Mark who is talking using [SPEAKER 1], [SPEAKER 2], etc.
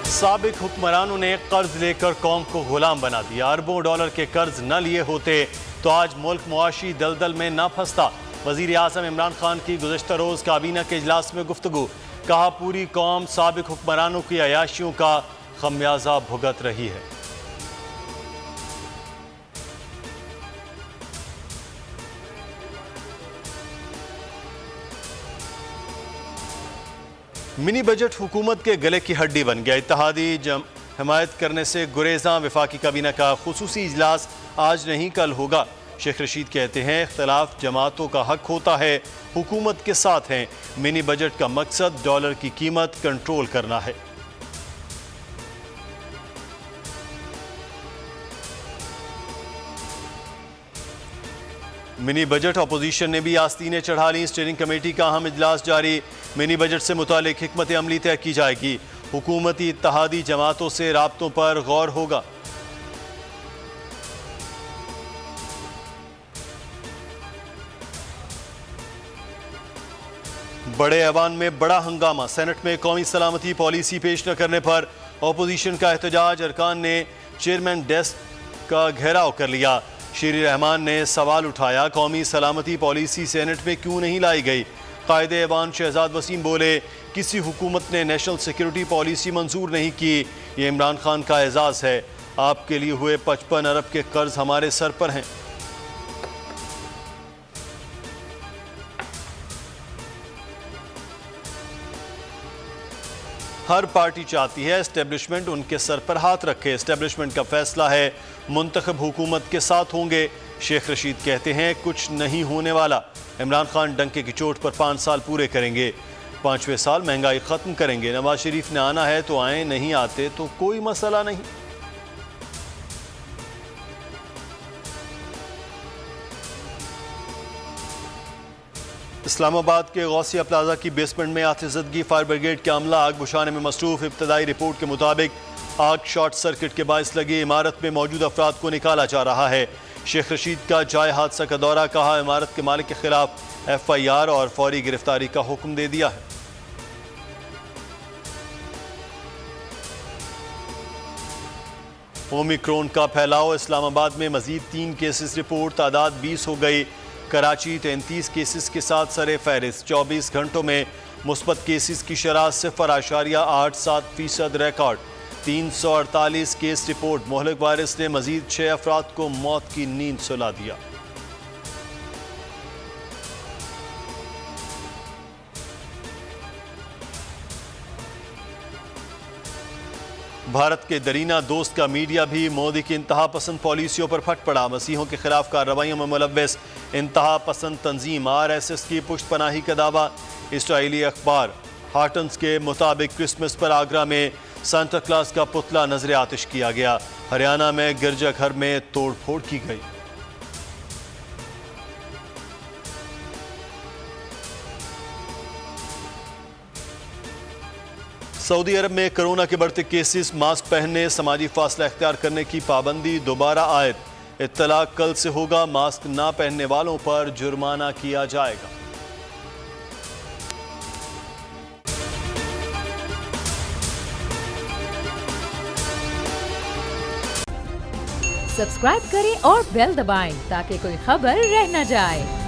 [SPEAKER 1] साबिक हुक्मरानों ने कर्ज लेकर कौम को गुलाम बना दिया। अरबों डॉलर के कर्ज न लिए होते तो आज मुल्क मुआशी दलदल में न फंसता। वजीर आज़म इमरान खान की गुज़श्ता रोज़ काबीना के इजलास में गुफ्तगू। कहा, पूरी कौम साबिक हुक्मरानों की अयाशियों का खमियाजा भुगत रही है। मिनी बजट हुकूमत के गले की हड्डी बन गया। इत्तेहादी हिमायत करने से गुरेजा। वफाकी काबीना का खुसूसी इजलास आज नहीं कल होगा। शेख रशीद कहते हैं, इख्तलाफ जमातों का हक होता है, हुकूमत के साथ हैं। मिनी बजट का मकसद डॉलर की कीमत कंट्रोल करना है। मिनी बजट अपोजिशन ने भी आस्तीनें चढ़ा ली। स्टीयरिंग कमेटी का अहम इजलास जारी। मिनी बजट से मुतालिक हिकमत अमली तय की जाएगी। हुकूमती इत्तेहादी जमातों से राब्तों पर गौर होगा। बड़े ऐवान में बड़ा हंगामा। सेनेट में कौमी सलामती पॉलिसी पेश न करने पर अपोजिशन का एहतजाज। अरकान ने चेयरमैन डेस्क का घेराव कर लिया। शीरी रहमान ने सवाल उठाया, कौमी सलामती पॉलिसी सेनेट में क्यों नहीं लाई गई। कायदे ऐवान शहजाद वसीम बोले, किसी हुकूमत ने नेशनल सिक्योरिटी पॉलिसी मंजूर नहीं की। ये इमरान खान का एजाज़ है। आपके लिए हुए 55 अरब के कर्ज हमारे सर पर हैं। हर पार्टी चाहती है एस्टेब्लिशमेंट उनके सर पर हाथ रखे। एस्टेब्लिशमेंट का फैसला है, मुंतखब हुकूमत के साथ होंगे। शेख रशीद कहते हैं, कुछ नहीं होने वाला। इमरान खान डंके की चोट पर 5 साल पूरे करेंगे। 5वें साल महंगाई ख़त्म करेंगे। नवाज शरीफ ने आना है तो आए, नहीं आते तो कोई मसला नहीं। इस्लामाबाद के गौसिया प्लाजा की बेसमेंट में आतिशज़दगी। फायर ब्रिगेड के अमला आग बुझाने में मसरूफ। इब्तदाई रिपोर्ट के मुताबिक आग शॉर्ट सर्किट के बायस लगी। इमारत में मौजूद अफराद को निकाला जा रहा है। शेख रशीद का जाए हादसा का दौरा। कहा, इमारत के मालिक के खिलाफ FIR और फौरी गिरफ्तारी का हुक्म दे दिया है। ओमिक्रॉन का फैलाव। इस्लामाबाद में मजीद 3 केसेस रिपोर्ट। तादाद 20 हो गई। कराची 33 केसेस के साथ सरे फहरिस्त। 24 घंटों में मुस्बत केसेस की शरह 0.87% रिकॉर्ड। 348 case report. मोहलिक वायरस ने मजीद 6 अफराद को मौत की नींद सुला दिया। भारत के दरीना दोस्त का मीडिया भी मोदी की इंतहा पसंद पॉलिसियों पर फट पड़ा। मसीहों के खिलाफ कार्रवाइयों में मुलव्वस इंतहा पसंद तंजीम RSS की पुष्ट पनाही का दावा। इसराइली अखबार हार्टन्स के मुताबिक क्रिसमस पर आगरा में सांता क्लॉज का पुतला नजर आतिश किया गया। हरियाणा में गिरजाघर में तोड़फोड़ की गई। सऊदी अरब में कोरोना के बढ़ते केसेस। मास्क पहनने, समाजी फासला इख्तियार करने की पाबंदी दोबारा आयद। इत्तला कल से होगा। मास्क ना पहनने वालों पर जुर्माना किया जाएगा।
[SPEAKER 2] सब्सक्राइब करें और बेल दबाएं ताकि कोई खबर रह न जाए।